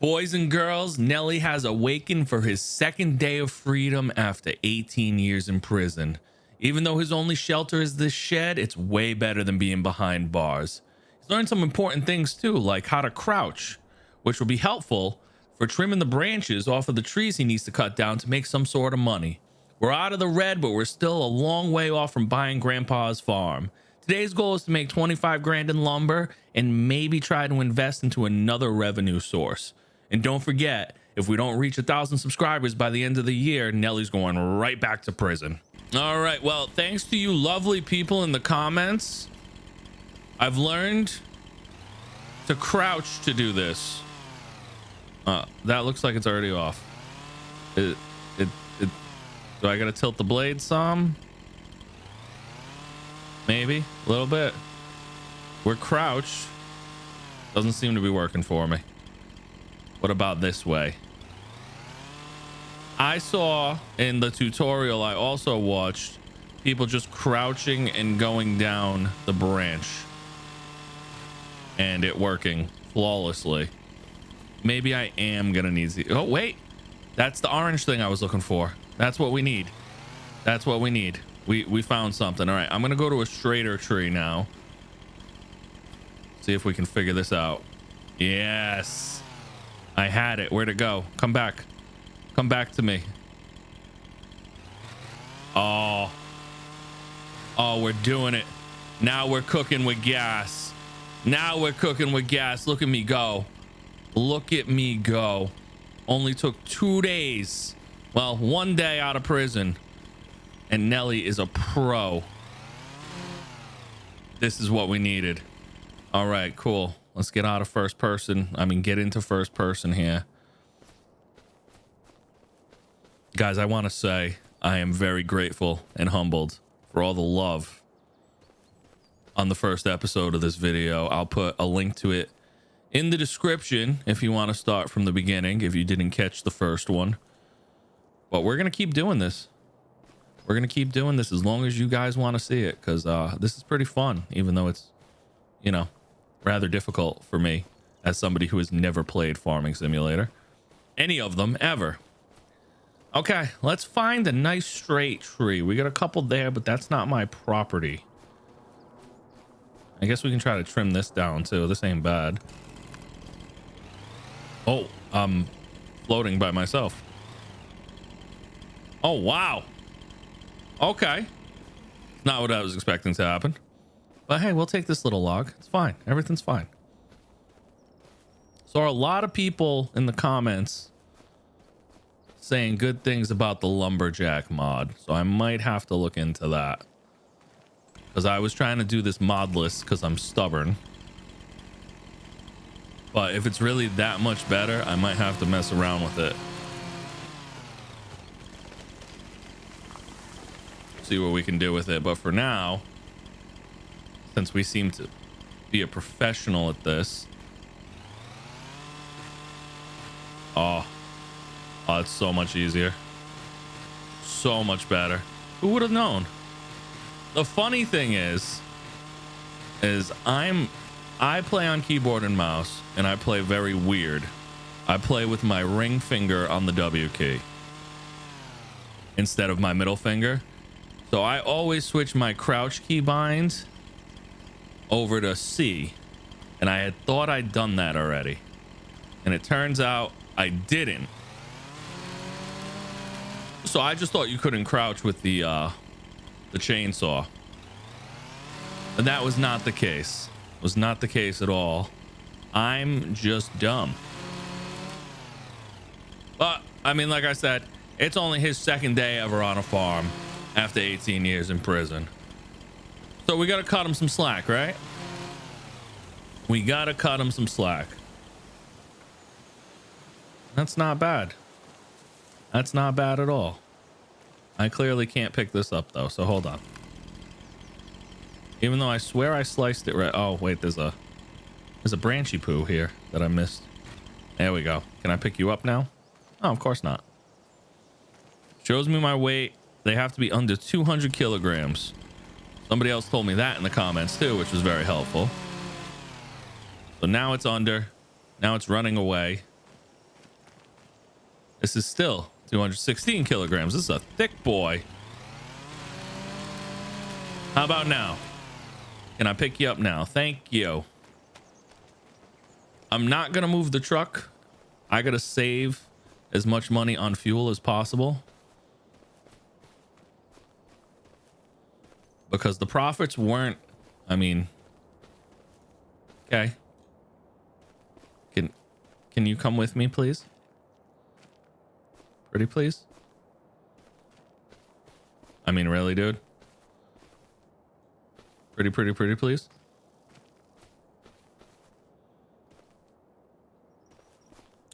Boys and girls, Nelly has awakened for his second day of freedom after 18 years in prison. Even though his only shelter is this shed, it's way better than being behind bars. He's learned some important things too, like how to crouch, which will be helpful for trimming the branches off of the trees he needs to cut down to make some sort of money. We're out of the red, but we're still a long way off from buying Grandpa's farm. Today's goal is to make 25 grand in lumber and maybe try to invest into another revenue source. And don't forget, if we don't reach 1,000 subscribers by the end of the year, Nelly's going right back to prison. All right, well, thanks to you lovely people in the comments, I've learned to crouch to do this. That looks like it's already off. Do I gotta tilt the blade some? Maybe a little bit. We're crouched. Doesn't seem to be working for me. What about this way? I saw in the tutorial I also watched people just crouching and going down the branch and it working flawlessly. Maybe I am gonna need to. Oh wait, that's the orange thing I was looking for. That's what we need. That's what we need. We found something. All right, I'm gonna go to a straighter tree now. See if we can figure this out. Yes, I had it. Where'd it go? Come back. Come back to me. Oh, we're doing it. Now we're cooking with gas. Now we're cooking with gas. Look at me go. Look at me go. Only took 2 days. Well, 1 day out of prison. And Nelly is a pro. This is what we needed. All right, cool. Let's get out of first person. I mean, get into first person here. Guys, I want to say I am very grateful and humbled for all the love on the first episode of this video. I'll put a link to it in the description if you want to start from the beginning, if you didn't catch the first one. But we're going to keep doing this. We're going to keep doing this as long as you guys want to see it, because this is pretty fun, even though it's, you know, rather difficult for me as somebody who has never played Farming Simulator. Any of them, ever. Okay, let's find a nice straight tree. We got a couple there, but that's not my property. I guess we can try to trim this down too. This ain't bad. Oh, I'm floating by myself. Oh, wow. Okay. Not what I was expecting to happen. But hey, we'll take this little log. It's fine. Everything's fine. So a lot of people in the comments saying good things about the lumberjack mod. So I might have to look into that. Because I was trying to do this modless because I'm stubborn. But if it's really that much better, I might have to mess around with it. See what we can do with it. But for now, since we seem to be a professional at this. Oh, it's so much easier. So much better. Who would have known? The funny thing is I play on keyboard and mouse, and I play very weird. I play with my ring finger on the W key instead of my middle finger. So I always switch my crouch key bind over to C, and I had thought I'd done that already, and it turns out I didn't. So I just thought you couldn't crouch with the chainsaw, and that was not the case. It was not the case at all. I'm just dumb. But I mean, like I said, it's only his second day ever on a farm after 18 years in prison. So we got to cut him some slack, right? We got to cut him some slack. That's not bad. That's not bad at all. I clearly can't pick this up though, so hold on. Even though I swear I sliced it right. Oh wait, there's a branchy poo here that I missed. There we go. Can I pick you up now? Oh, of course not. Shows me my weight. They have to be under 200 kilograms. Somebody else told me that in the comments too, which was very helpful. So now it's under. Now it's running away. This is still 216 kilograms. This is a thick boy. How about now? Can I pick you up now? Thank you. I'm not gonna move the truck. I gotta save as much money on fuel as possible, because the profits weren't, I mean, okay. Can you come with me, please? Pretty please? I mean, really, dude? Pretty please?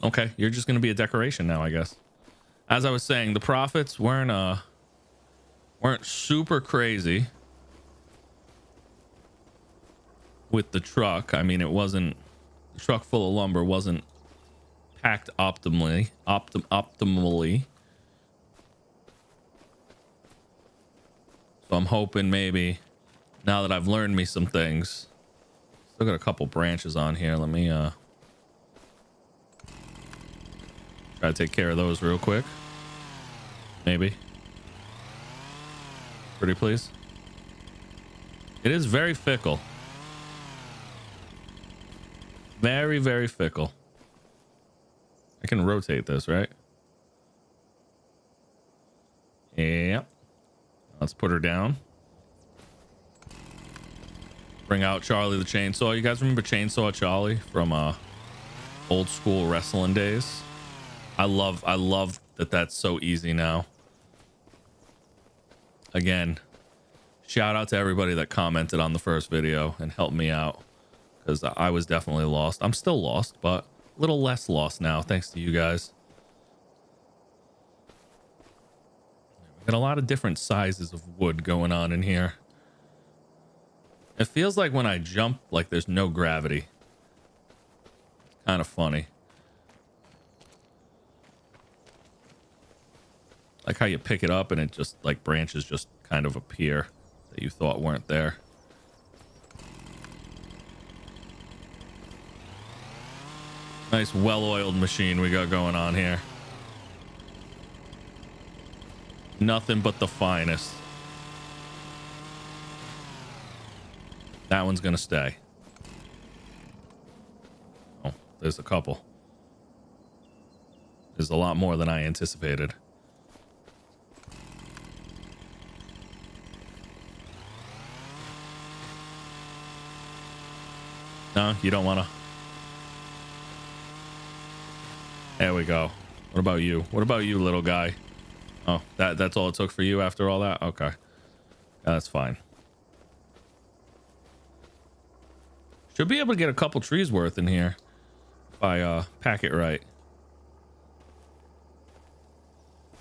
Okay, you're just gonna be a decoration now, I guess. As I was saying, the profits weren't super crazy with the truck. I mean, it wasn't, the truck full of lumber wasn't packed optimally. So I'm hoping maybe now that I've learned me some things. Still got a couple branches on here. Let me try to take care of those real quick. Maybe. Pretty please. It is very fickle. Very, very fickle. I can rotate this, right? Yep. Let's put her down. Bring out Charlie the Chainsaw. You guys remember Chainsaw Charlie from old school wrestling days? I love that that's so easy now. Again, shout out to everybody that commented on the first video and helped me out, because I was definitely lost. I'm still lost, but a little less lost now thanks to you guys. We got a lot of different sizes of wood going on in here. It feels like when I jump, like there's no gravity. It's kind of funny. Like how you pick it up and it just, like, branches just kind of appear that you thought weren't there. Nice well-oiled machine we got going on here. Nothing but the finest. That one's gonna stay. Oh, there's a couple. There's a lot more than I anticipated. No, you don't wanna. There we go. What about you? What about you, little guy? Oh, that's all it took for you after all that? Okay. That's fine. Should be able to get a couple trees worth in here if I pack it right.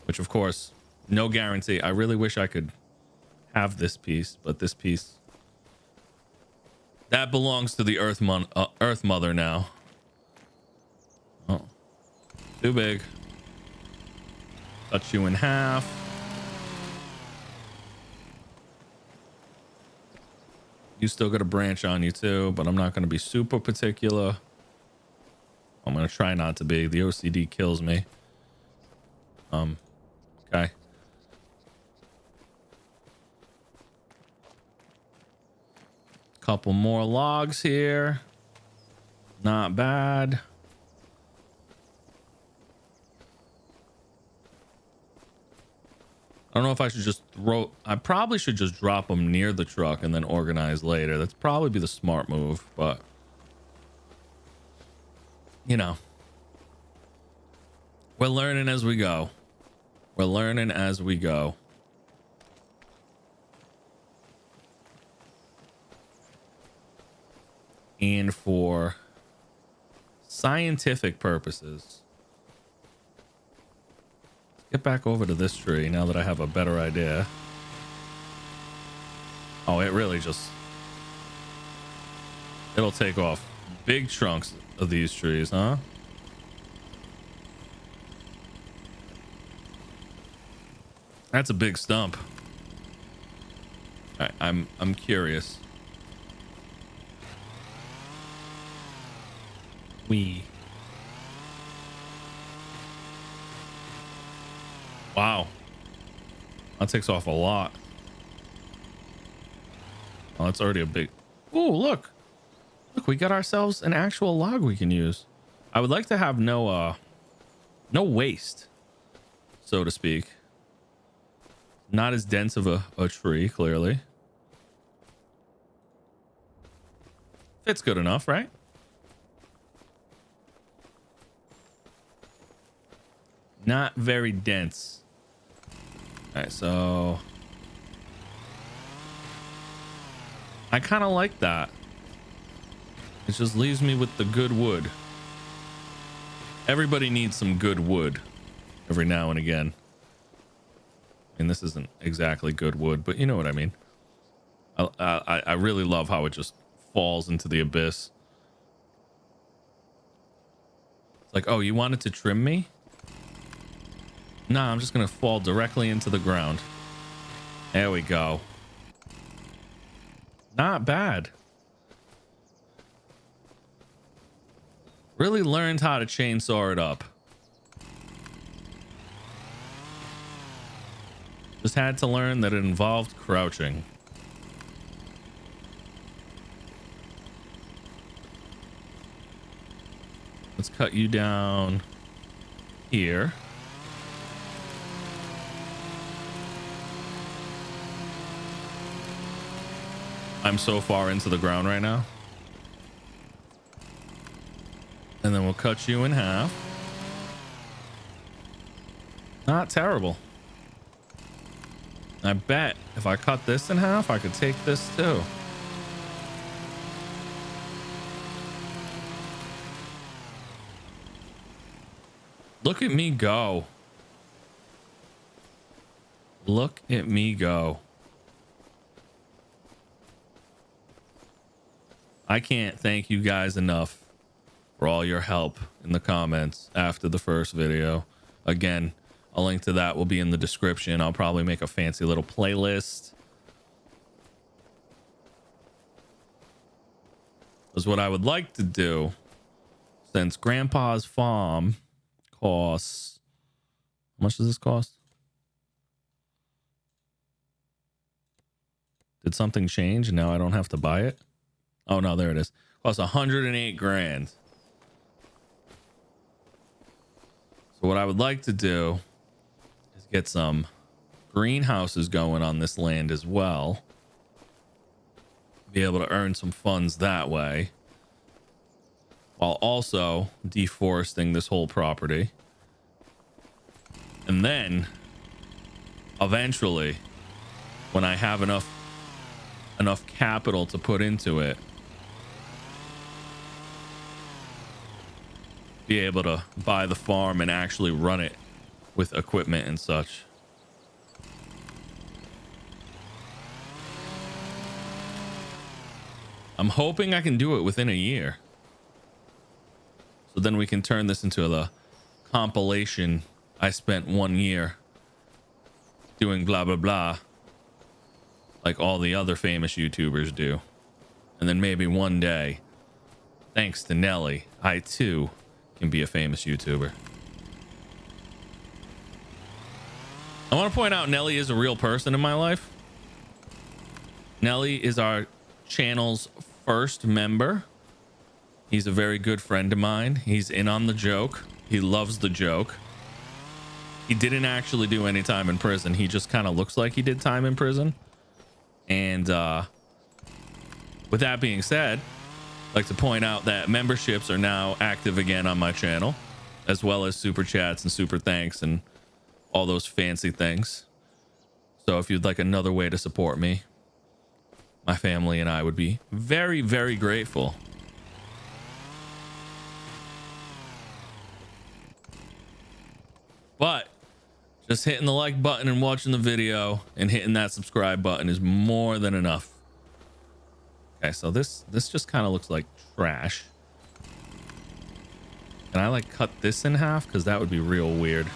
Which, of course, no guarantee. I really wish I could have this piece, but this piece, that belongs to the Earth Mother now. Oh, too big. Cut you in half. You still got a branch on you too, but I'm not going to be super particular. I'm going to try not to be. The OCD kills me. Okay. Couple more logs here. Not bad. I don't know if I should just throw, I probably should just drop them near the truck and then organize later. That's probably be the smart move, but you know, we're learning as we go. We're learning as we go. And for scientific purposes, get back over to this tree now that I have a better idea. Oh, it really just, it'll take off big chunks of these trees, huh? That's a big stump. I'm curious. Wow. That takes off a lot. Oh, that's already a big... Oh, look. Look, we got ourselves an actual log we can use. I would like to have no waste, so to speak. Not as dense of a tree, clearly. Fits good enough, right? Not very dense. All right, so I kind of like that. It just leaves me with the good wood. Everybody needs some good wood every now and again. And this isn't exactly good wood, but you know what I mean. I really love how it just falls into the abyss. It's like, oh, you wanted to trim me? Nah, I'm just gonna fall directly into the ground. There we go. Not bad. Really learned how to chainsaw it up. Just had to learn that it involved crouching. Let's cut you down here. I'm so far into the ground right now. And then we'll cut you in half. Not terrible. I bet if I cut this in half, I could take this too. Look at me go. Look at me go. I can't thank you guys enough for all your help in the comments after the first video. Again, a link to that will be in the description. I'll probably make a fancy little playlist. Is what I would like to do, since Grandpa's farm costs... How much does this cost? Did something change and now I don't have to buy it? Oh no, there it is. Costs 108 grand. So what I would like to do is get some greenhouses going on this land as well. Be able to earn some funds that way, while also deforesting this whole property. And then eventually, when I have enough capital to put into it, be able to buy the farm and actually run it with equipment and such. I'm hoping I can do it within a year. So then we can turn this into the compilation. I spent 1 year doing blah, blah, blah, like all the other famous YouTubers do. And then maybe one day, thanks to Nelly, I too can be a famous YouTuber. I want to point out Nelly is a real person in my life. Nelly is our channel's first member. He's a very good friend of mine. He's in on the joke. He loves the joke. He didn't actually do any time in prison. He just kind of looks like he did time in prison. And with that being said, I'd like to point out that memberships are now active again on my channel, as well as super chats and super thanks and all those fancy things. So if you'd like another way to support me, my family and I would be very, very grateful. But just hitting the like button and watching the video and hitting that subscribe button is more than enough. Okay, so this just kind of looks like trash. Can I like cut this in half? Because that would be real weird.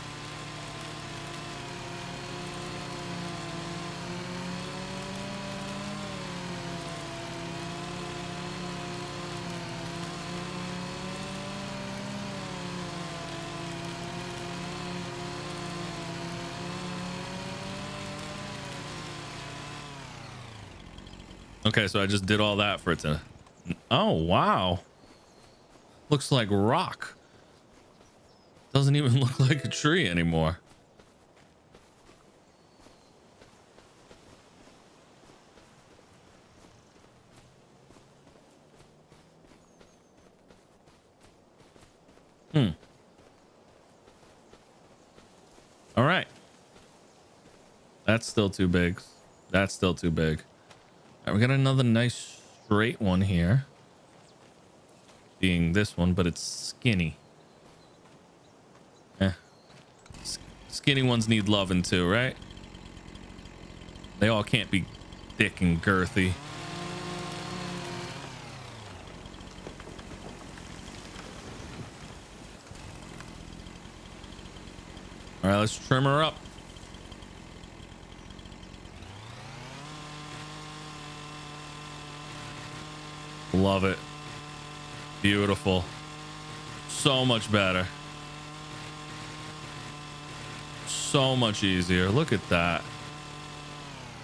Okay, so I just did all that for it to... Oh, wow. Looks like rock. Doesn't even look like a tree anymore. All right. That's still too big. That's still too big. All right, we got another nice straight one here. Being this one, but it's skinny. Skinny ones need loving too, right? They all can't be thick and girthy. All right, let's trim her up. Love it. Beautiful. So much better. So much easier. Look at that.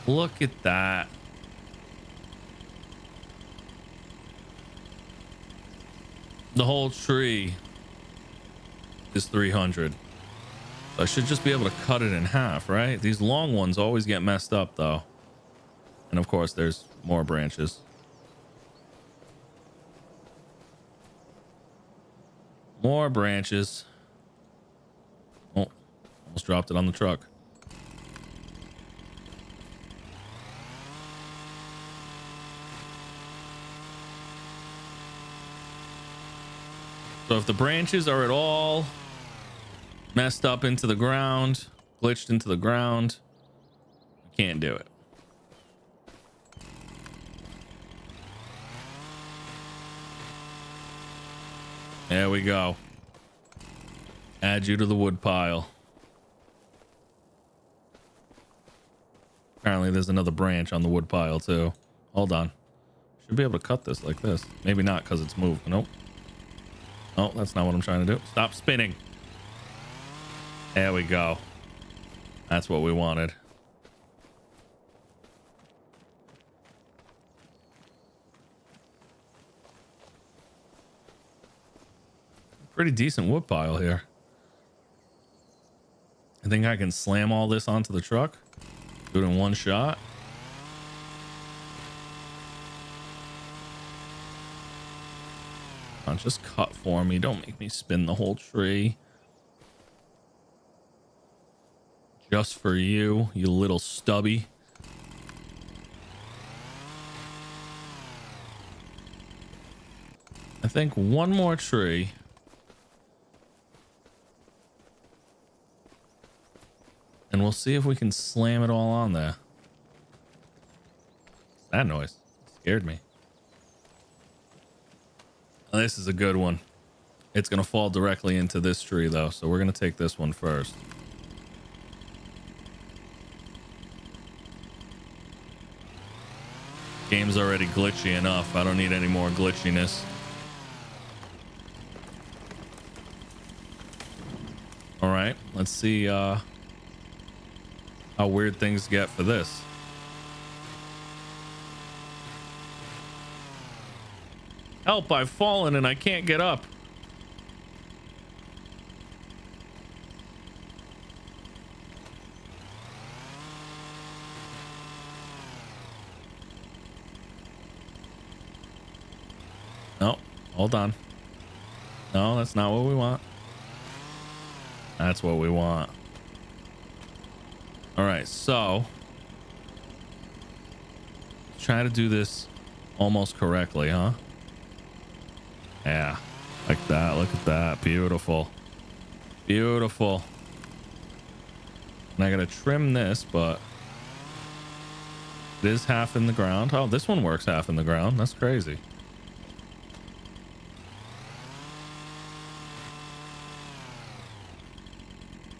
Look at that. The whole tree is 300. I should just be able to cut it in half, right? These long ones always get messed up though. And of course there's more branches. More branches. Oh, almost dropped it on the truck. So if the branches are at all messed up into the ground, glitched into the ground, you can't do it. There we go. Add you to the wood pile. Apparently there's another branch on the wood pile too. Hold on. Should be able to cut this like this. Maybe not because it's moved. Nope. Oh, that's not what I'm trying to do. Stop spinning. There we go. That's what we wanted. Pretty decent wood pile here. I think I can slam all this onto the truck. Do it in one shot. Just cut for me. Don't make me spin the whole tree. Just for you, you little stubby. I think one more tree. And we'll see if we can slam it all on there. That noise scared me. Oh, this is a good one. It's going to fall directly into this tree though. So we're going to take this one first. Game's already glitchy enough. I don't need any more glitchiness. All right, let's see how weird things get for this. Help, I've fallen and I can't get up. No, hold on. No, that's not what we want. That's what we want. All right, so try to do this almost correctly, huh? Yeah, like that. Look at that. Beautiful. Beautiful. And I gotta trim this, but it is half in the ground. Oh, this one works half in the ground. That's crazy.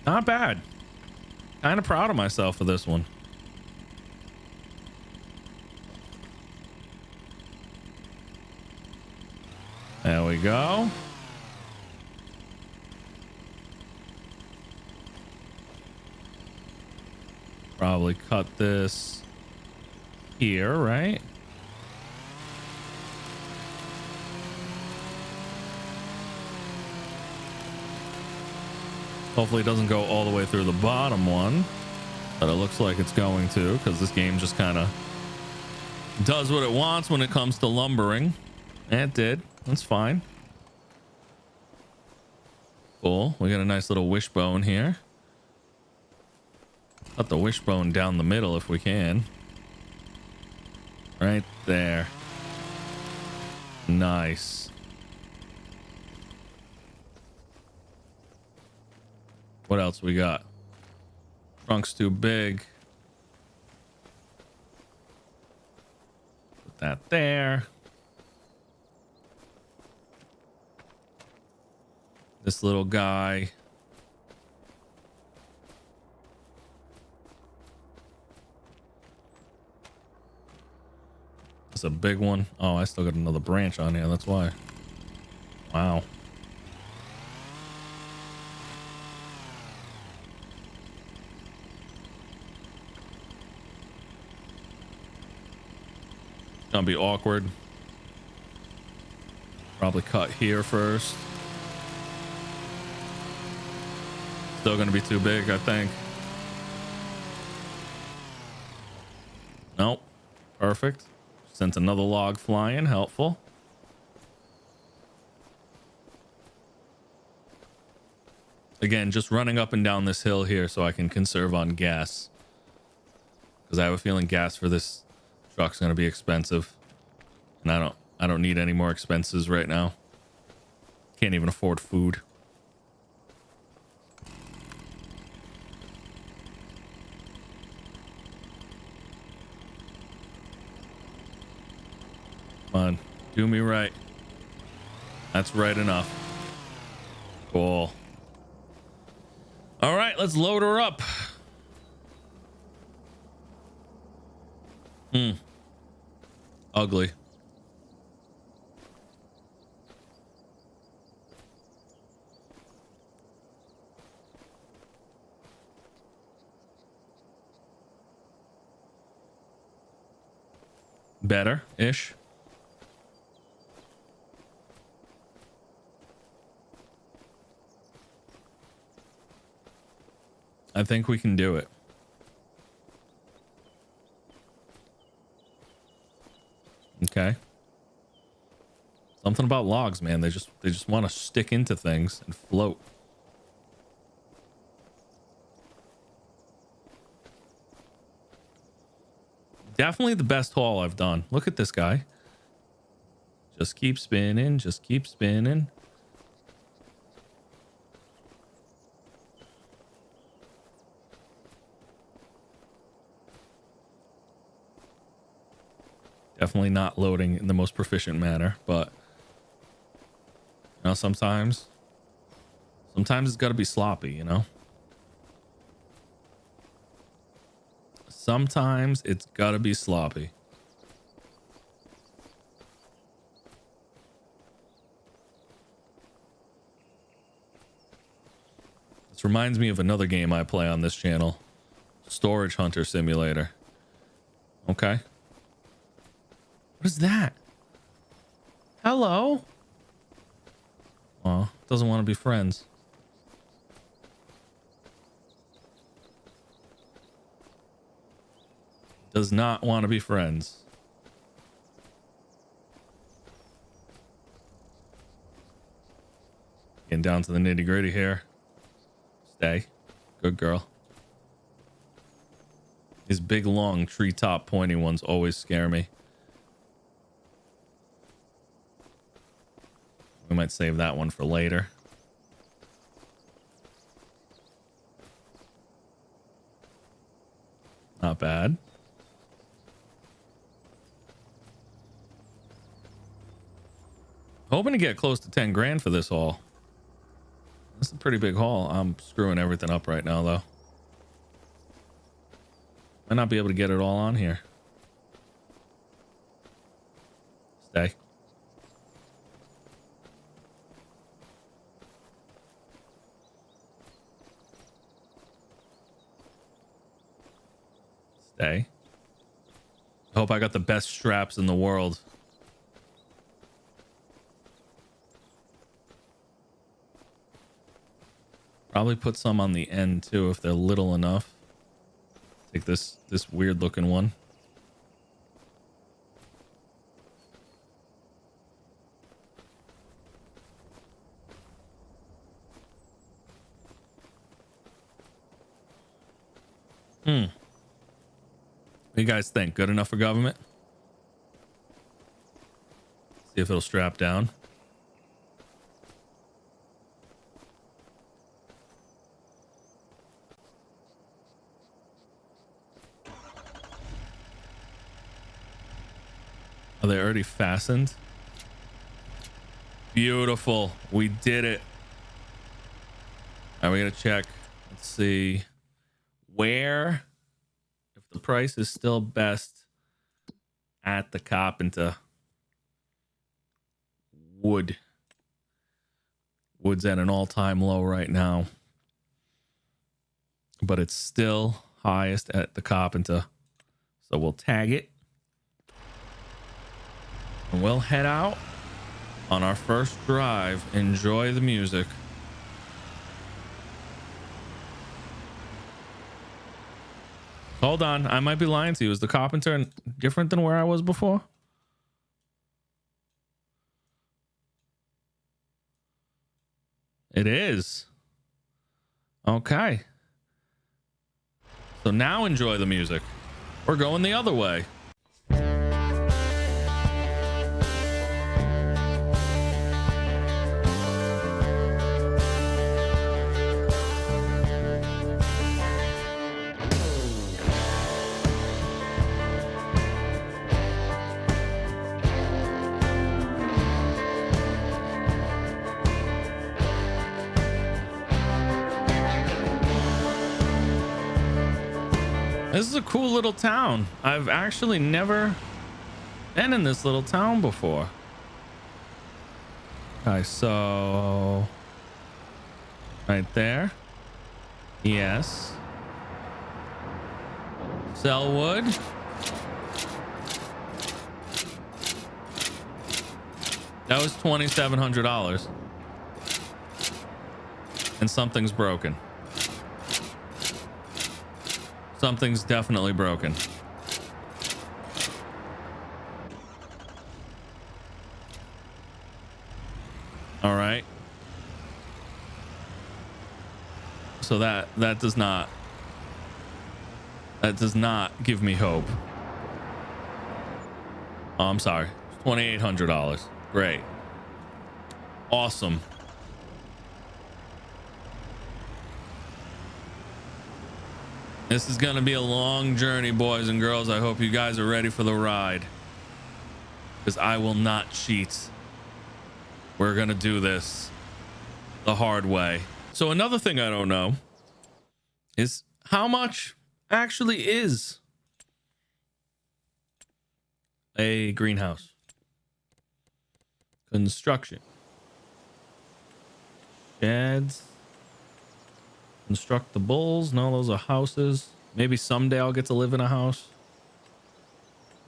Not bad. Kind of proud of myself for this one. There we go. Probably cut this here, right? Hopefully it doesn't go all the way through the bottom one, but it looks like it's going to, because this game just kind of does what it wants when it comes to lumbering. And it did. That's fine. Cool. We got a nice little wishbone here. Cut the wishbone down the middle if we can. Right there. Nice. What else we got? Trunk's too big. Put that there. This little guy. It's a big one. Oh, I still got another branch on here. That's why. Wow. Gonna be awkward. Probably cut here first. Still gonna be too big, I think. Nope. Perfect. Sent another log flying. Helpful. Again, just running up and down this hill here so I can conserve on gas, because I have a feeling gas for this truck's gonna be expensive, and I don't need any more expenses right now. Can't even afford food. Come on, do me right. That's right enough. Cool. All right, let's load her up. Ugly. Better-ish. I think we can do it. Okay. Something about logs, man. They just want to stick into things and float. Definitely the best haul I've done. Look at this guy. Just keep spinning. Just keep spinning. Definitely not loading in the most proficient manner, but you know, sometimes it's got to be sloppy, you know. Sometimes it's got to be sloppy. This reminds me of another game I play on this channel, Storage Hunter Simulator. Okay. What is that? Hello? Oh, doesn't want to be friends. Does not want to be friends. Getting down to the nitty gritty here. Stay. Good girl. These big, long, treetop pointy ones always scare me. We might save that one for later. Not bad. Hoping to get close to 10 grand for this haul. That's a pretty big haul. I'm screwing everything up right now, though. Might not be able to get it all on here. Stay. Stay. I hope I got the best straps in the world. Probably put some on the end too if they're little enough. Take this weird looking one. What do you guys think? Good enough for government? See if it'll strap down. Are they already fastened? Beautiful. We did it. All right, we gotta check. Let's see where, if the price is still best at the carpenter. Wood's at an all-time low right now, but it's still highest at the carpenter. So we'll tag it and we'll head out on our first drive. Enjoy the music. Hold on, I might be lying to you. Is the carpenter different than where I was before? It is. Okay. So now enjoy the music. We're going the other way. This is a cool little town. I've actually never been in this little town before. Okay, so right there. Yes. Sell wood. That was $2,700. And something's broken. Something's definitely broken. All right. So that does not give me hope. Oh, I'm sorry. $2,800. Great. Awesome. This is going to be a long journey, boys and girls. I hope you guys are ready for the ride, because I will not cheat. We're going to do this the hard way. So another thing I don't know is how much actually is a greenhouse. Construction. Sheds. Construct the bulls. No, those are houses. Maybe someday I'll get to live in a house.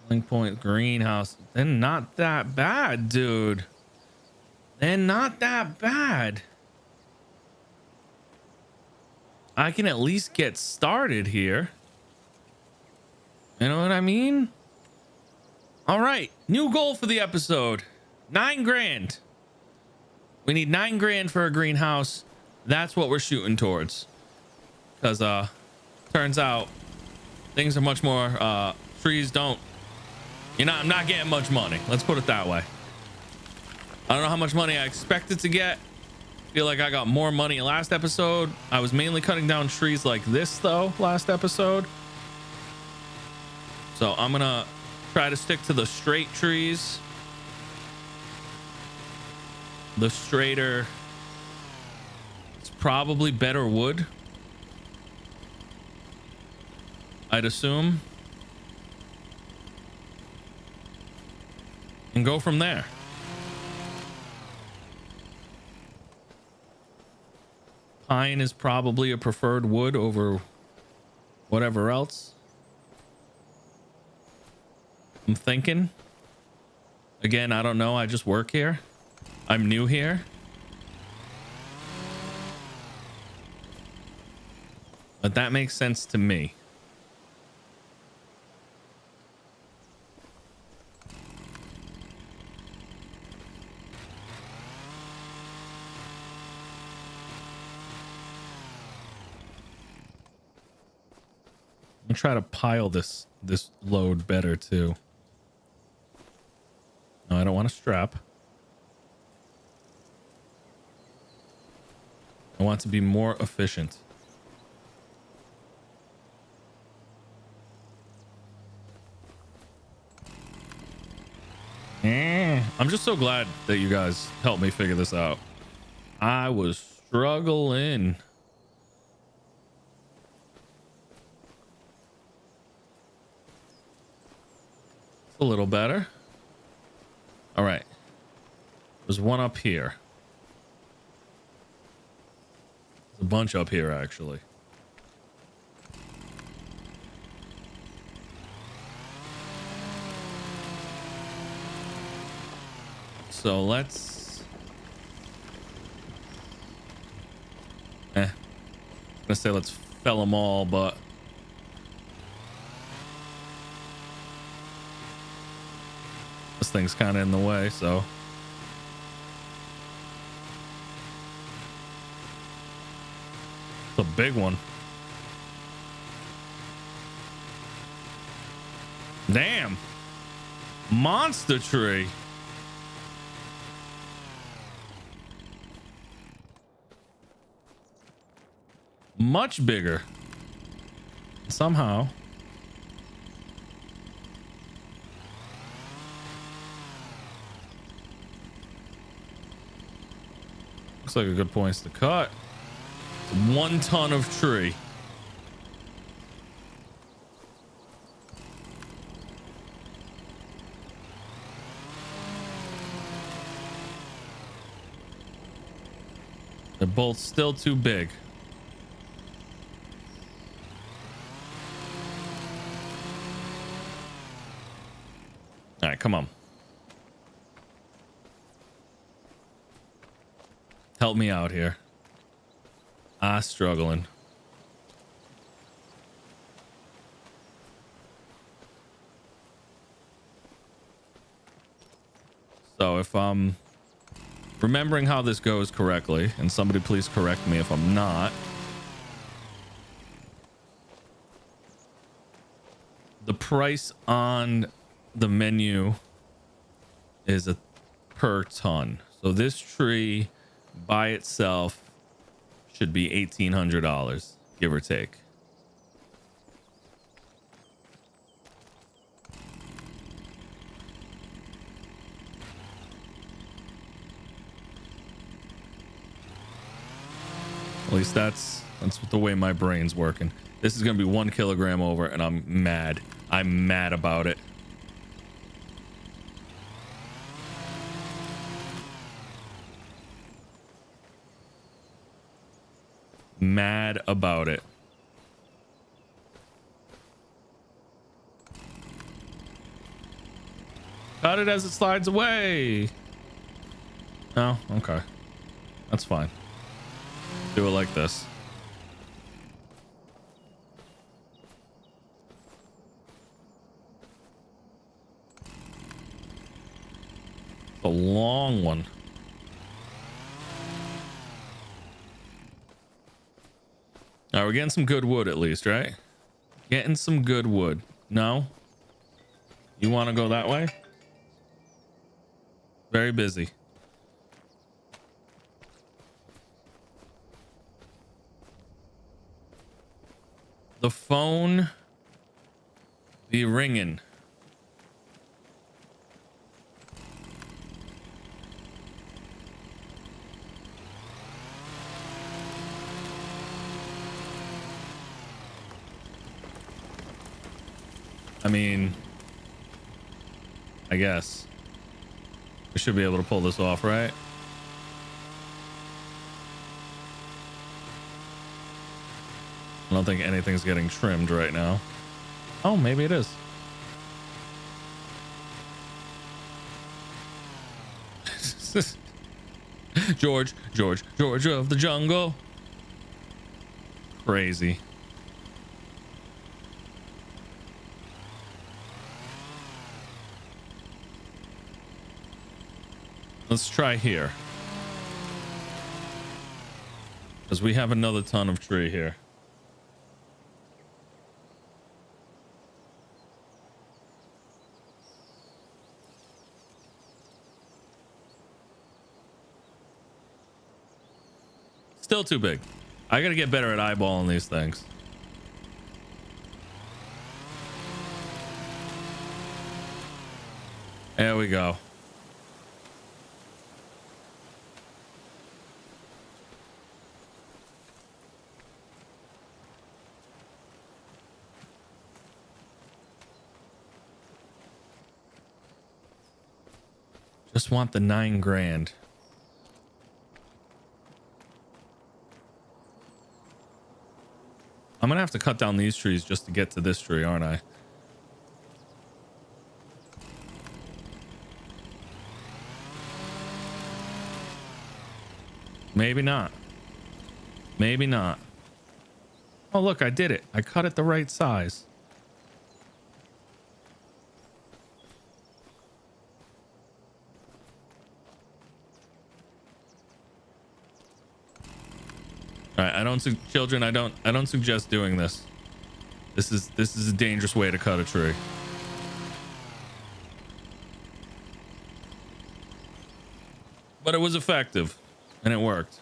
Link point greenhouse. They're not that bad, dude. They're not that bad. I can at least get started here. You know what I mean? All right. New goal for the episode. 9 grand. We need 9 grand for a greenhouse. That's what we're shooting towards, because turns out things are much more trees don't, I'm not getting much money. Let's put it that way. I don't know how much money I expected to get. Feel like I got more money last episode. I was mainly cutting down trees like this though last episode, so I'm gonna try to stick to the straight trees. The straighter, probably better wood, I'd assume, and go from there. Pine is probably a preferred wood over whatever else. I'm thinking. Again, I don't know. I just work here. I'm new here. But that makes sense to me. I'm gonna try to pile this load better too. No, I don't want to strap. I want to be more efficient. I'm just so glad that you guys helped me figure this out. I was struggling. It's a little better. All right. There's one up here. There's a bunch up here, actually. So let's... I'm gonna say let's fell them all, but... this thing's kind of in the way, so... it's a big one. Damn! Monster tree! Much bigger. Somehow. Looks like a good point to cut. It's 1 ton of tree. They're both still too big. All right, come on. Help me out here. Struggling. So if I'm remembering how this goes correctly, and somebody please correct me if I'm not. The price on the menu is a per ton. So this tree by itself should be $1,800, give or take. At least that's the way my brain's working. This is gonna be 1 kilogram over, and I'm mad. I'm mad about it. Mad about it. Cut it as it slides away. No, okay, that's fine. Do it like this. A long one. All right, we're getting some good wood at least, right? Getting some good wood. No? You want to go that way? Very busy. The phone be ringing. I mean, I guess we should be able to pull this off, right? I don't think anything's getting trimmed right now. Oh, maybe it is. George of the jungle. Crazy. Let's try here. Because we have another ton of tree here. Still too big. I gotta get better at eyeballing these things. There we go. Just want the 9 grand. I'm gonna have to cut down these trees just to get to this tree, aren't I? Maybe not. Maybe not. Oh, look, I did it. I cut it the right size. All right, children, I don't suggest doing this. This is a dangerous way to cut a tree. But it was effective and it worked.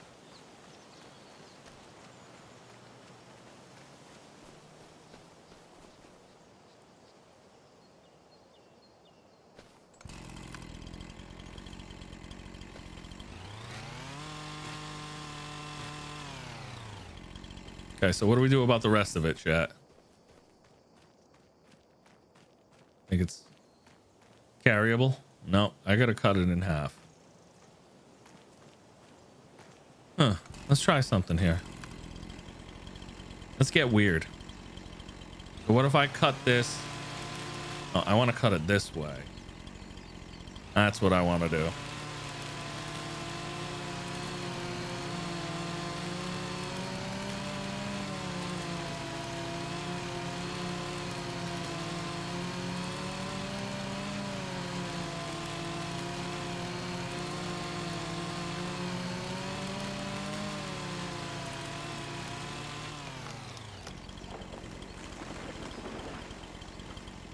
Okay, so what do we do about the rest of it, chat? Think it's carryable? No, I gotta cut it in half. Huh, let's try something here. Let's get weird. So what if I cut this? Oh, I want to cut it this way. That's what I want to do.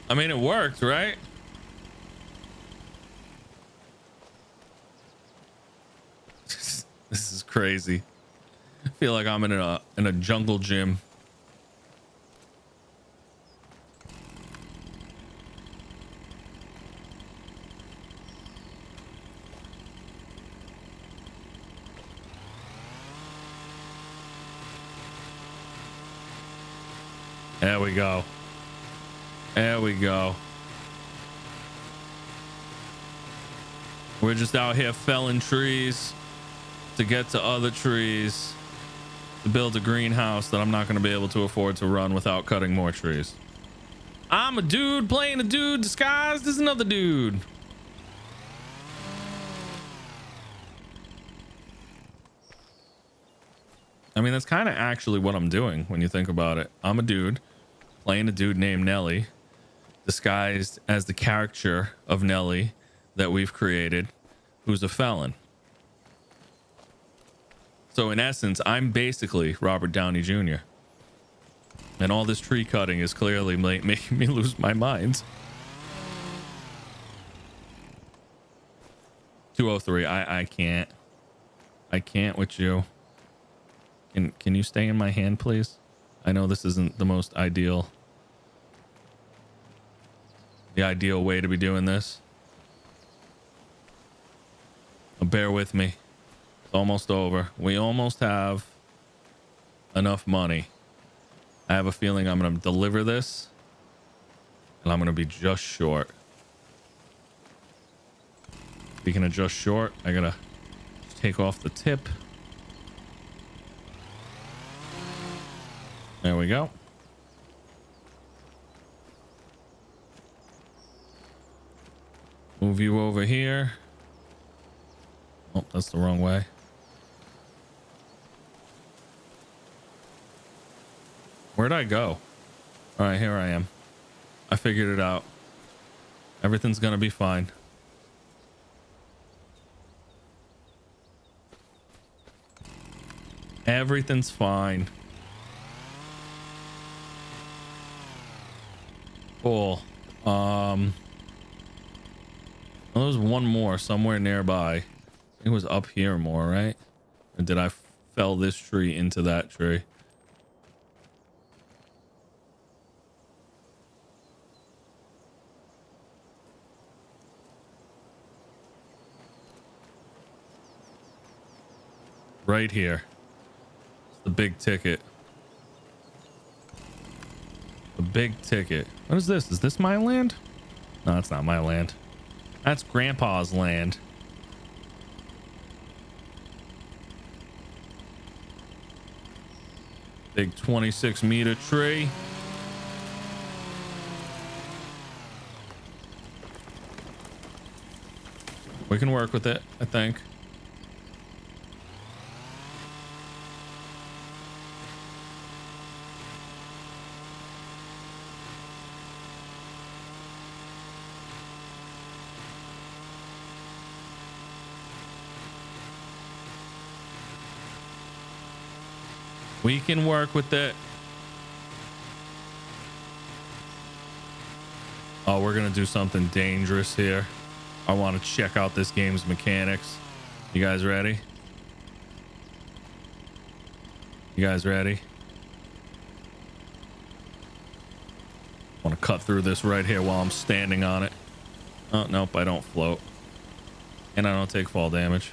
I mean, it worked, right? This is crazy. I feel like I'm in a jungle gym. There we go. There we go. We're just out here felling trees to get to other trees to build a greenhouse that I'm not going to be able to afford to run without cutting more trees. I'm a dude playing a dude disguised as another dude. I mean, that's kind of actually what I'm doing when you think about it. I'm a dude playing a dude named Nelly, disguised as the character of Nelly that we've created, who's a felon. So in essence, I'm basically Robert Downey Jr. And all this tree cutting is clearly making me lose my mind. 203. I can't with you. Can you stay in my hand, please? I know this isn't the most ideal. The ideal way to be doing this. But bear with me. It's almost over. We almost have enough money. I have a feeling I'm going to deliver this and I'm going to be just short. Speaking of just short, I got to take off the tip. There we go. Move you over here. Oh, that's the wrong way. Where'd I go? All right, here I am. I figured it out. Everything's gonna be fine. Everything's fine. Cool. Well, there's one more somewhere nearby. It was up here more, right? Or did I fell this tree into that tree? Right here. It's the big ticket. The big ticket. What is this? Is this my land? No, it's not my land. That's Grandpa's land. Big 26-meter tree. We can work with it, I think. We can work with it. Oh, we're gonna do something dangerous here. I want to check out this game's mechanics. You guys ready? You guys ready? I want to cut through this right here while I'm standing on it. Oh, nope, I don't float. And I don't take fall damage.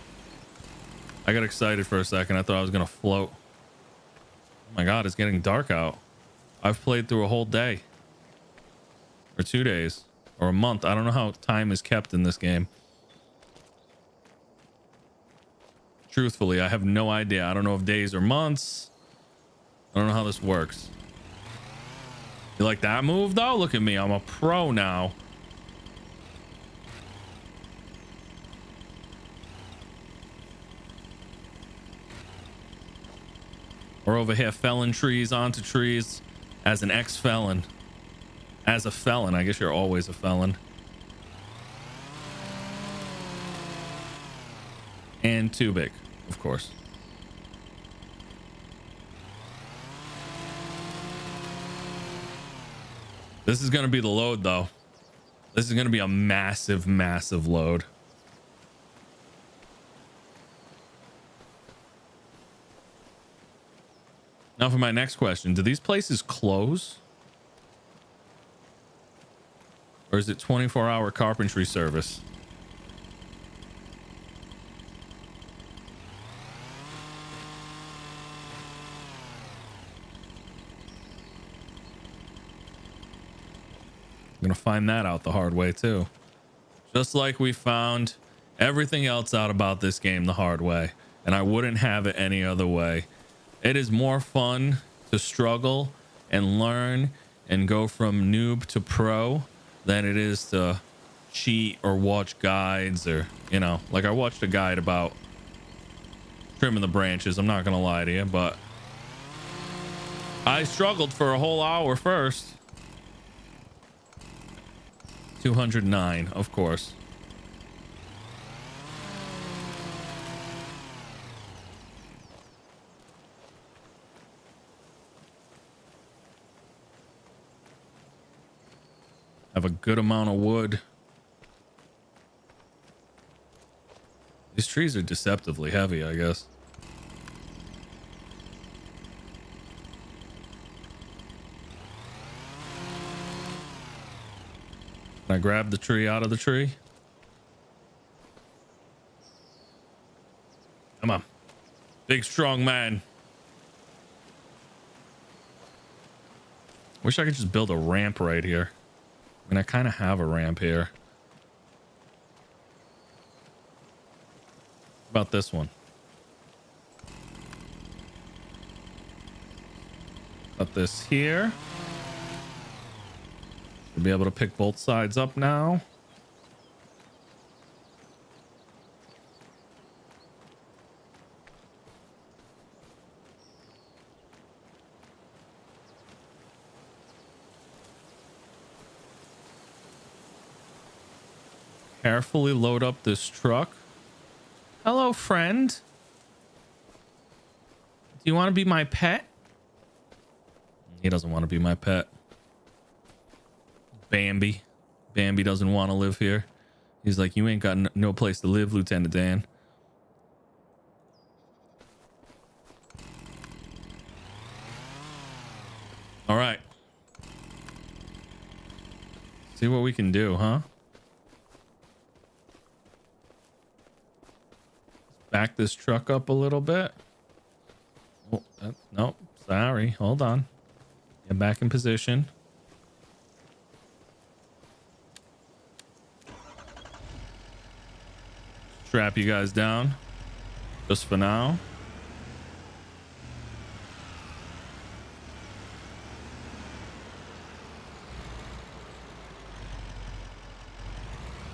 I got excited for a second. I thought I was gonna float. Oh my god, it's getting dark out. I've played through a whole day. Or 2 days. Or a month. I don't know how time is kept in this game. Truthfully, I have no idea. I don't know if days or months. I don't know how this works. You like that move though? Look at me. I'm a pro now. We're over here felling trees onto trees as an ex-felon. As a felon, I guess you're always a felon. And too big, of course. This is going to be the load though. This is going to be a massive, massive load. Now for my next question, do these places close? Or is it 24-hour carpentry service? I'm gonna find that out the hard way too. Just like we found everything else out about this game the hard way. And I wouldn't have it any other way. It is more fun to struggle and learn and go from noob to pro than it is to cheat or watch guides or, you know, like I watched a guide about trimming the branches. I'm not gonna lie to you, but I struggled for a whole hour first. 209, of course. Have a good amount of wood. These trees are deceptively heavy, I guess. Can I grab the tree out of the tree? Come on. Big, strong man. Wish I could just build a ramp right here. I mean, I kind of have a ramp here. What about this one? Got this here. Should be able to pick both sides up now. Carefully load up this truck. Hello, friend. you want to be my pet? He doesn't want to be my pet. Bambi doesn't want to live here. He's like, you ain't got no place to live, Lieutenant Dan. All right. See what we can do, huh? Back this truck up a little bit. Oh, nope. Sorry. Hold on. Get back in position. Strap you guys down. Just for now.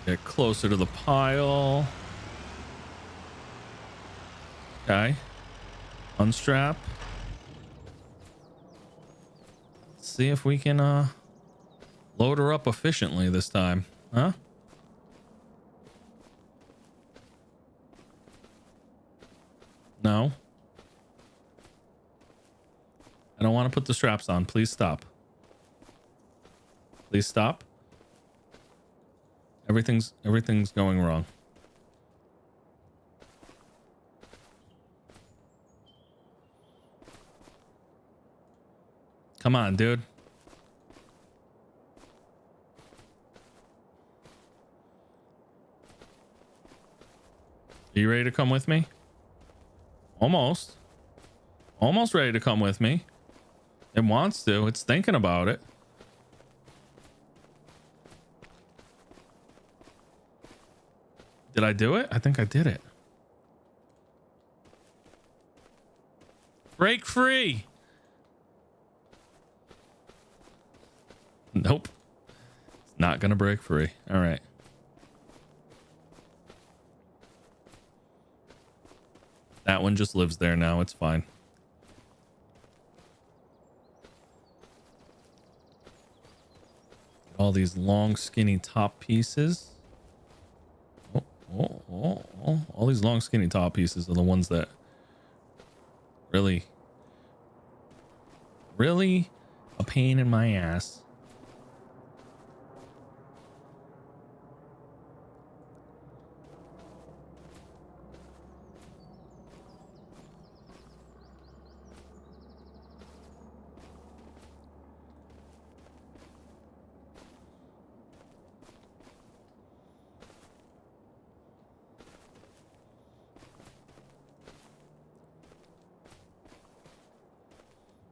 Get closer to the pile. Okay. Unstrap. Let's see if we can load her up efficiently this time. Huh? No. I don't want to put the straps on. Please stop. Please stop. Everything's going wrong. Come on, dude. Are you ready to come with me? Almost. Almost ready to come with me. It wants to. It's thinking about it. Did I do it? I think I did it. Break free. Nope. It's not gonna break free. All right. That one just lives there now. It's fine. All these long, skinny top pieces. Oh. All these long, skinny top pieces are the ones that really a pain in my ass.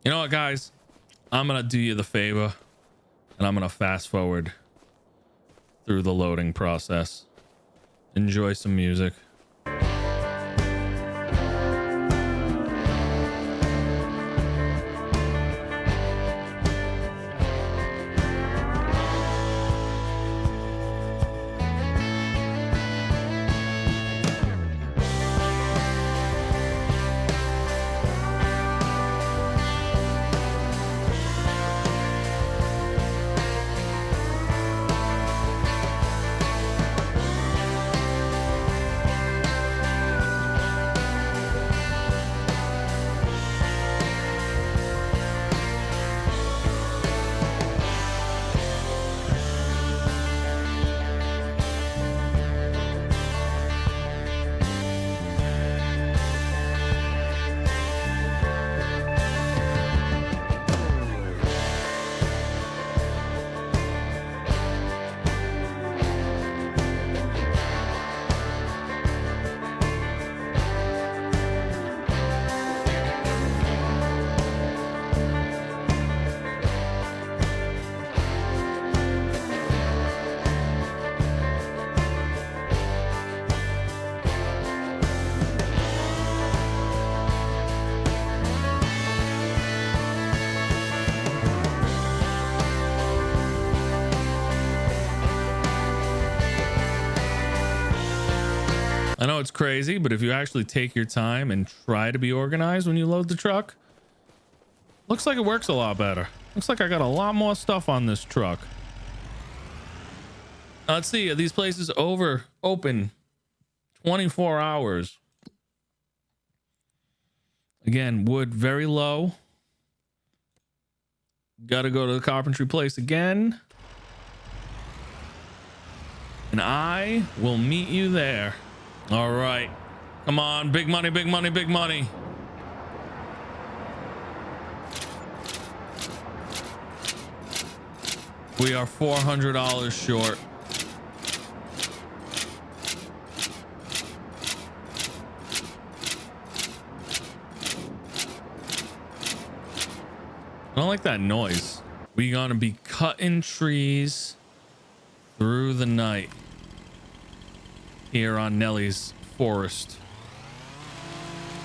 You know what, guys? I'm gonna do you the favor and I'm gonna fast forward through the loading process. Enjoy some music. I know it's crazy, but if you actually take your time and try to be organized when you load the truck, looks like it works a lot better. Looks like I got a lot more stuff on this truck. Let's see. Are these places open 24 hours? Again, wood very low. Gotta go to the carpentry place again. And I will meet you there. All right. Come on. Big money, big money, big money. We are $400 short. I don't like that noise. We gonna be cutting trees through the night here on Nellie's forest.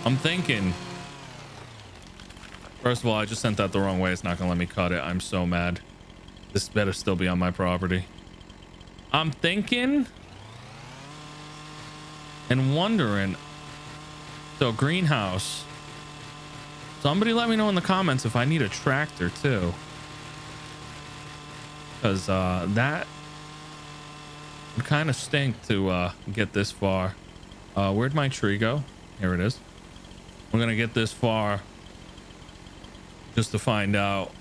I'm thinking, first of all, I just sent that the wrong way. It's not gonna let me cut it. I'm so mad. This better still be on my property. I'm thinking and wondering. So greenhouse. Somebody let me know in the comments if I need a tractor too. Because that would kind of stink to get this far. Where'd my tree go? Here it is. We're going to get this far just to find out,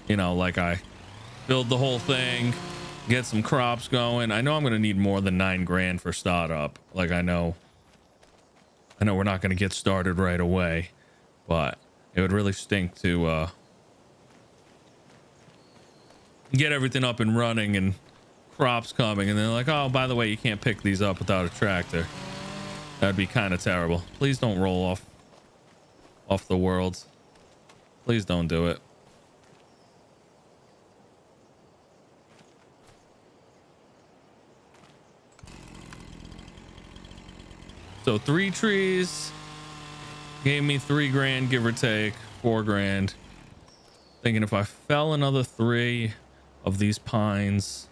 you know, like I build the whole thing, get some crops going. I know I'm going to need more than 9 grand for startup. Like I know we're not going to get started right away, but it would really stink to get everything up and running and crops coming and they're like, oh, by the way, you can't pick these up without a tractor. That'd be kind of terrible. Please don't roll off the world. Please don't do it. So 3 trees gave me 3 grand, give or take 4 grand. Thinking if I fell another 3 of these pines,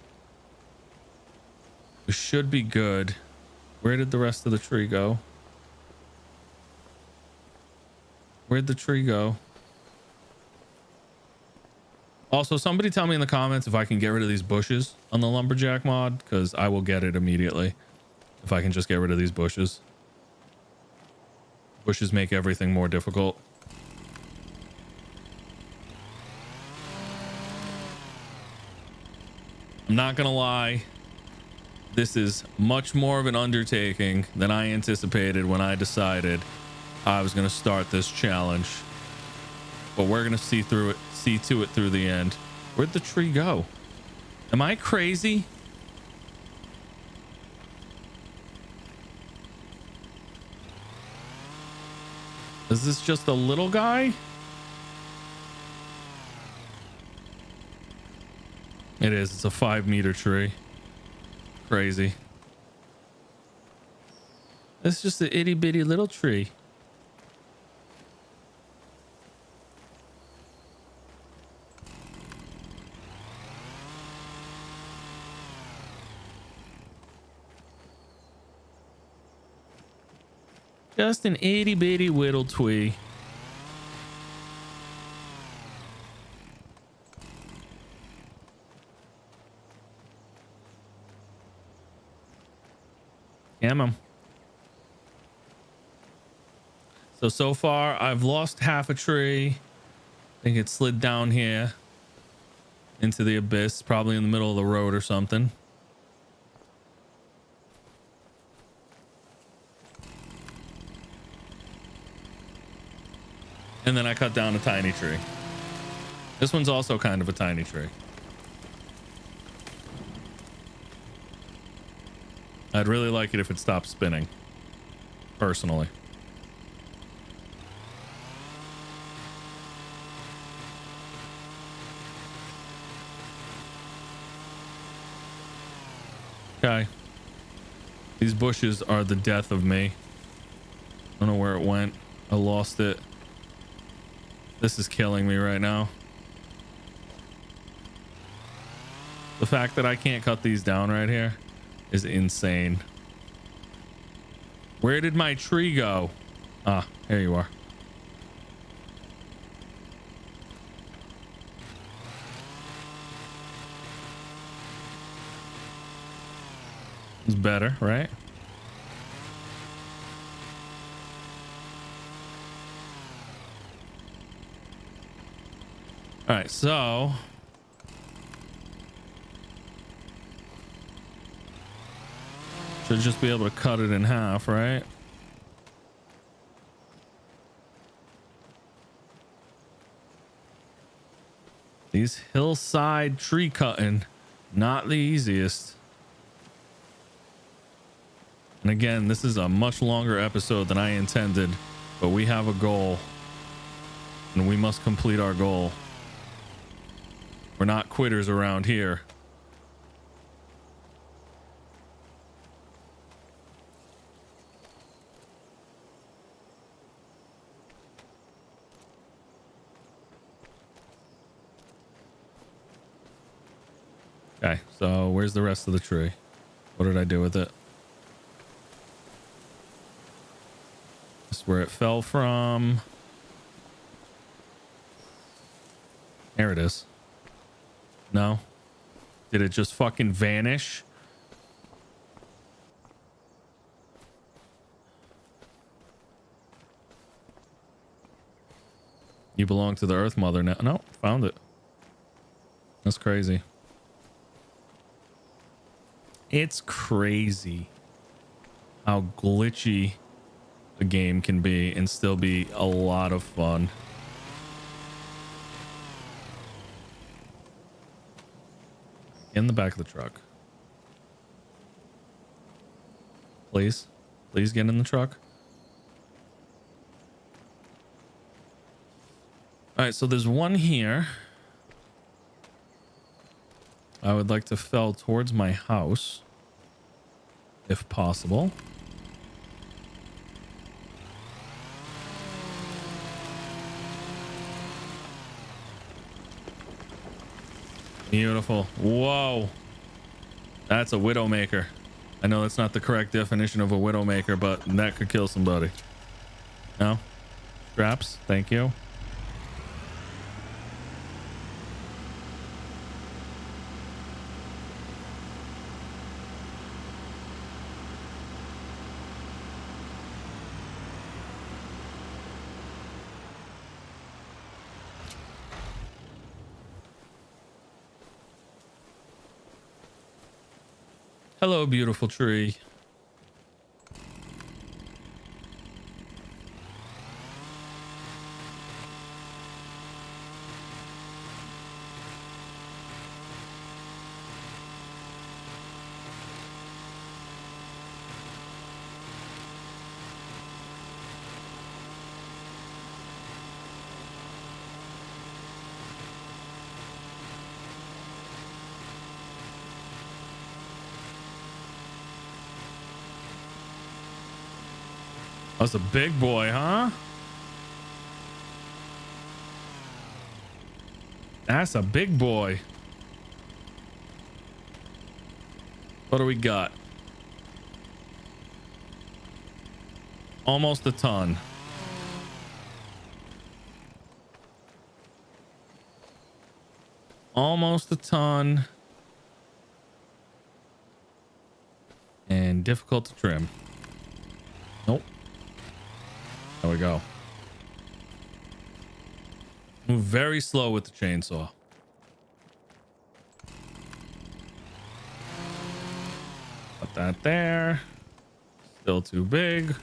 we should be good. Where did the rest of the tree go? Where'd the tree go? Also, somebody tell me in the comments if I can get rid of these bushes on the lumberjack mod, because I will get it immediately if I can just get rid of these bushes. Bushes make everything more difficult. I'm not gonna lie, this is much more of an undertaking than I anticipated when I decided I was gonna start this challenge. But we're gonna see to it through the end. Where'd the tree go? Am I crazy? Is this just a little guy? It is. It's a 5-meter tree. Crazy. It's just an itty bitty little tree. Just an itty bitty whittle twig. Yeah, man. So far I've lost half a tree. I think it slid down here into the abyss, probably in the middle of the road or something. And then I cut down a tiny tree. This one's also kind of a tiny tree. I'd really like it if it stopped spinning, personally. Okay. These bushes are the death of me. I don't know where it went. I lost it. This is killing me right now. The fact that I can't cut these down right here is insane. Where did my tree go? Ah, here you are. It's better, right? All right, so should just be able to cut it in half, right? These hillside tree cutting, not the easiest. And again, this is a much longer episode than I intended, but we have a goal and we must complete our goal. We're not quitters around here. Okay, so where's the rest of the tree? What did I do with it? This is where it fell from. There it is. No? Did it just fucking vanish? You belong to the Earth Mother now. No, found it. That's crazy. It's crazy how glitchy a game can be and still be a lot of fun. In the back of the truck. Please. Please get in the truck. All right, so there's one here. I would like to fell towards my house, if possible. Beautiful. Whoa. That's a widowmaker. I know that's not the correct definition of a widowmaker, but that could kill somebody. No? Straps? Thank you. Hello, beautiful tree. That's a big boy, huh? That's a big boy. What do we got? Almost a ton. Almost a ton. And difficult to trim. Nope. There we go. Move very slow with the chainsaw. Put that there. Still too big.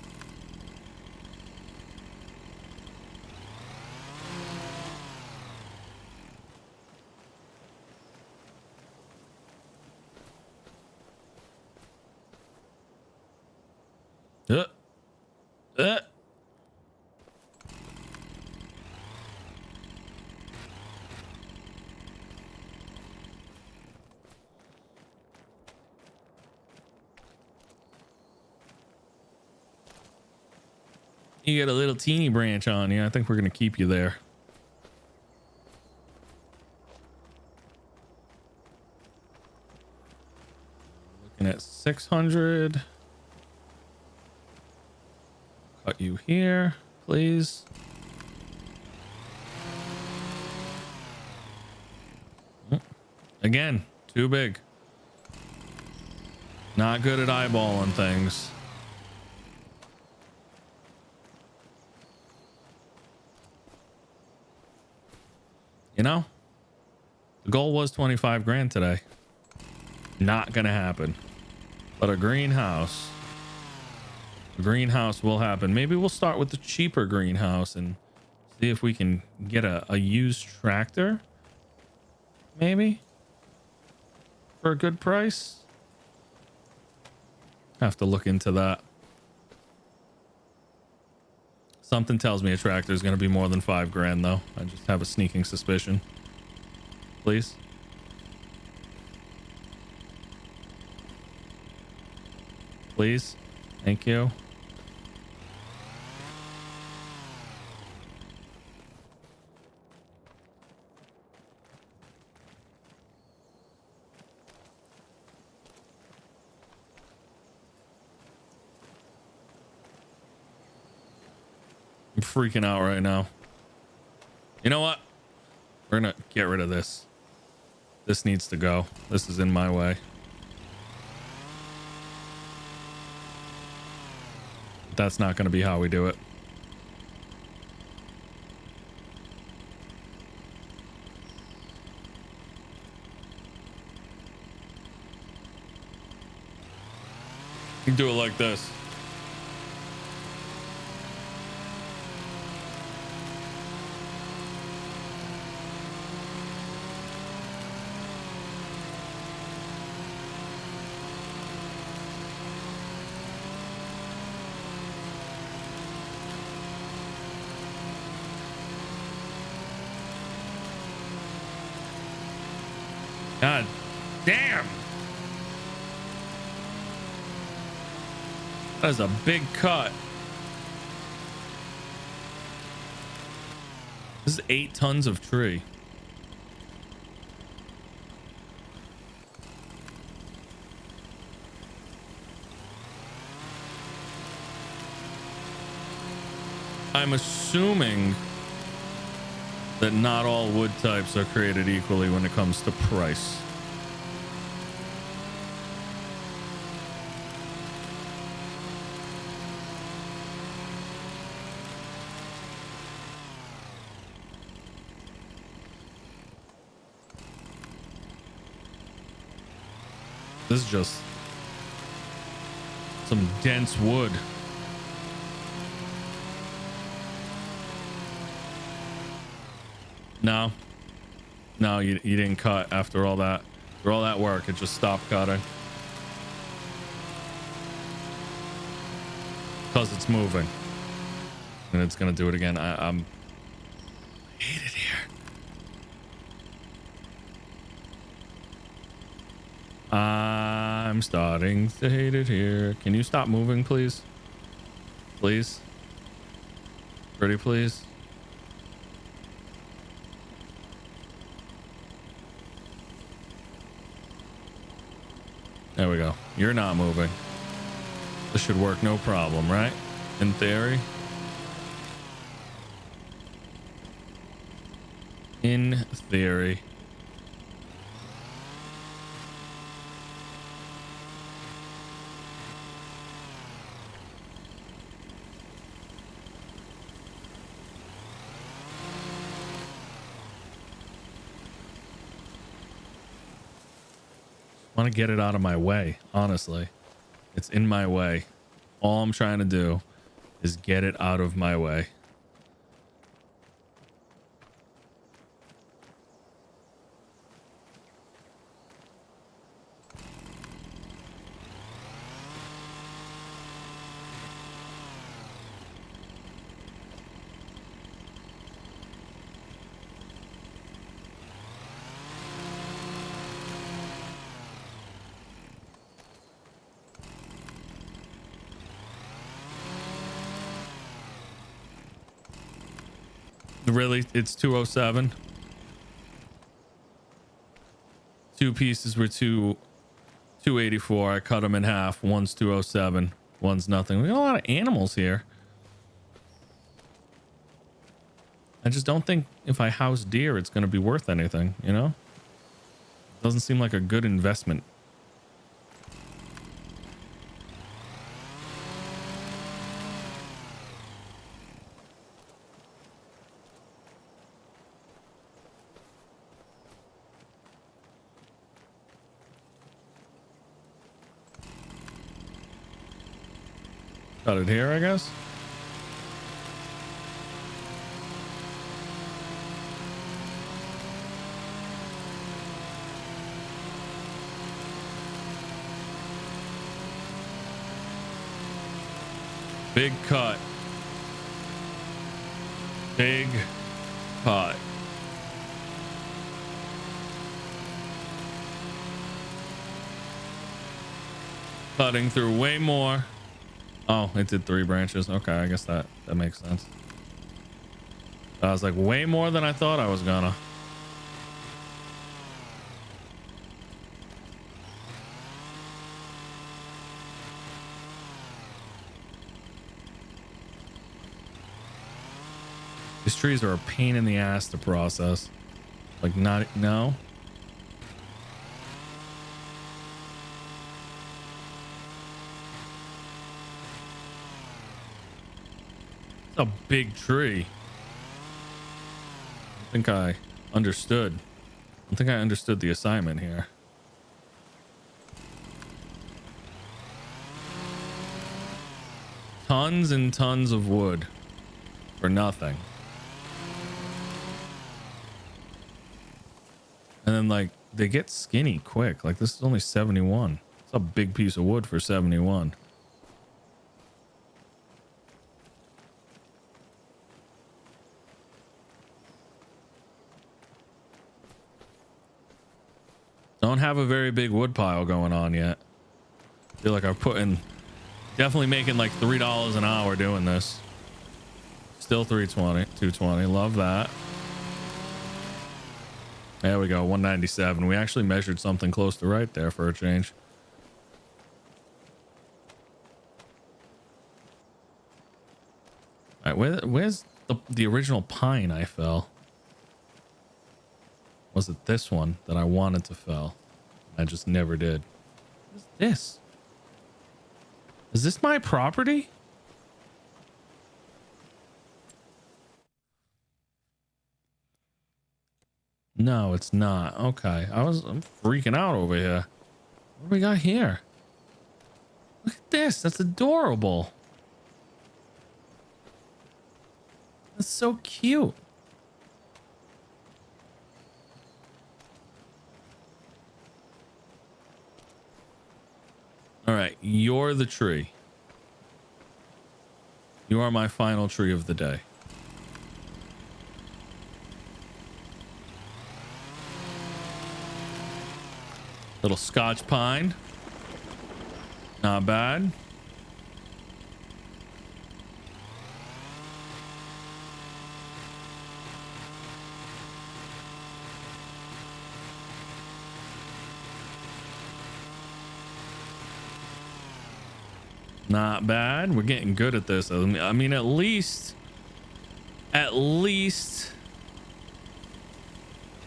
Uh. You got a little teeny branch on you. I think we're going to keep you there. Looking at 600. Cut you here, please. Again, too big. Not good at eyeballing things. You know, The goal was 25 grand today. Not gonna happen. But a greenhouse will happen. Maybe we'll start with the cheaper greenhouse and see if we can get a used tractor. Maybe for a good price. Have to look into that. Something tells me a tractor is going to be more than 5 grand though. I just have a sneaking suspicion. Please. Please. Thank you. I'm freaking out right now. You know what? We're gonna get rid of this. This needs to go. This is in my way. That's not gonna be how we do it. You can do it like this. God damn. That is a big cut. This is 8 tons of tree. I'm assuming that not all wood types are created equally when it comes to price. This is just some dense wood. No, you didn't cut after all that. For all that work, it just stopped cutting. Because it's moving. And it's going to do it again. I hate it here. I'm starting to hate it here. Can you stop moving, please? Please? Pretty please? There we go. You're not moving. This should work no problem, right? In theory. In theory. Want to get it out of my way, honestly. It's in my way. All I'm trying to do is get it out of my way. Really? It's 207. 2 pieces were 284. I cut them in half. One's 207. One's nothing. We got a lot of animals here. I just don't think if I house deer, it's going to be worth anything, you know? Doesn't seem like a good investment. Got it here, I guess. Big cut. Big cut. Cutting through way more. Oh, it did 3 branches. Okay, I guess that makes sense. I was like way more than I thought I was gonna. These trees are a pain in the ass to process. Like no. It's a big tree. I think I understood. I think I understood the assignment here. Tons and tons of wood for nothing. And then like they get skinny quick. Like this is only 71. It's a big piece of wood for 71. Don't have a very big wood pile going on yet. Feel like I'm definitely making like $3 an hour doing this. Still 320, 220. Love that. There we go, 197. We actually measured something close to right there for a change. All right, where's the original pine I fell? Was it this one that I wanted to fell? I just never did. What is this? Is this my property? No, it's not. Okay. I'm freaking out over here. What do we got here? Look at this. That's adorable. That's so cute. All right. You're the tree. You are my final tree of the day. Little Scotch pine. Not bad. Not bad. We're getting good at this. I mean, at least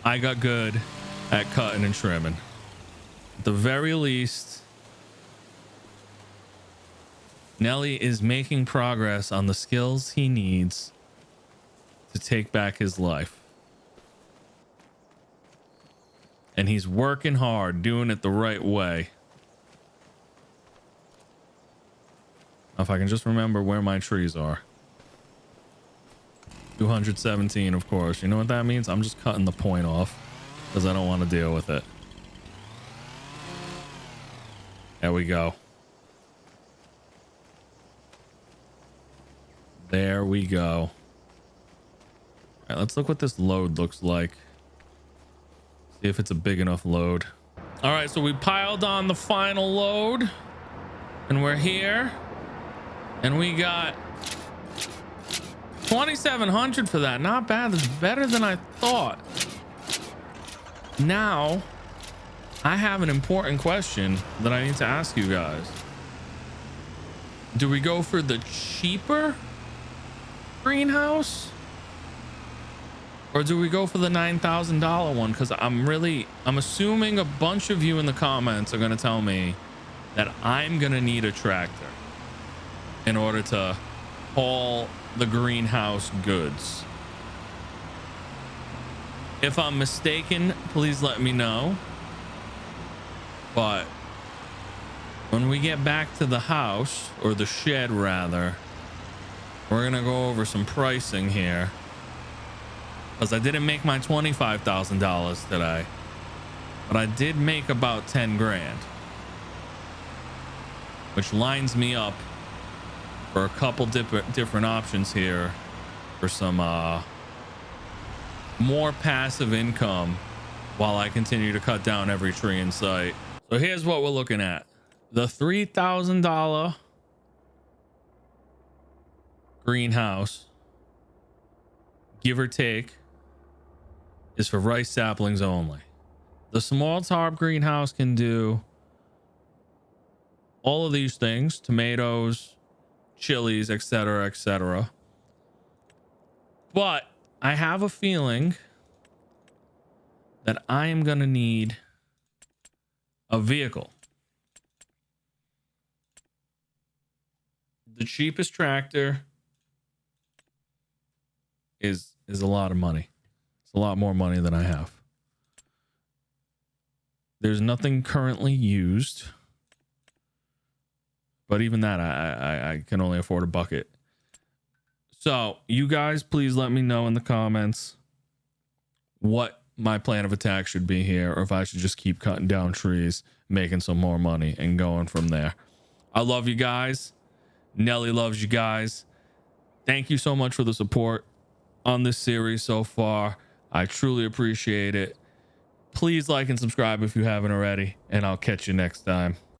I got good at cutting and trimming. At the very least, Nelly is making progress on the skills he needs to take back his life. And he's working hard, doing it the right way. If I can just remember where my trees are. 217, of course. You know what that means? I'm just cutting the point off because I don't want to deal with it. There we go. There we go. All right, let's look what this load looks like. See if it's a big enough load. All right, so we piled on the final load and we're here and we got 2,700 for that. Not bad. That's better than I thought. Now I have an important question that I need to ask you guys. Do we go for the cheaper greenhouse or do we go for the $9,000 one? Because I'm assuming a bunch of you in the comments are going to tell me that I'm going to need a tractor in order to haul the greenhouse goods. If I'm mistaken, please let me know. But When we get back to the house, or the shed rather, we're gonna go over some pricing here, because I didn't make my $25,000 today, but I did make about 10 grand, which lines me up for a couple different options here for some more passive income while I continue to cut down every tree in sight. So here's what we're looking at. The $3,000 greenhouse, give or take, is for rice saplings only. The small tarp greenhouse can do all of these things: tomatoes, chilies, etc., etc. But I have a feeling that I am going to need a vehicle. The cheapest tractor is a lot of money. It's a lot more money than I have. There's nothing currently used, but even that I can only afford a bucket. So you guys, please let me know in the comments what my plan of attack should be here, or if I should just keep cutting down trees, making some more money, and going from there. I love you guys. Nelly loves you guys. Thank you so much for the support on this series so far. I truly appreciate it. Please like and subscribe if you haven't already, and I'll catch you next time.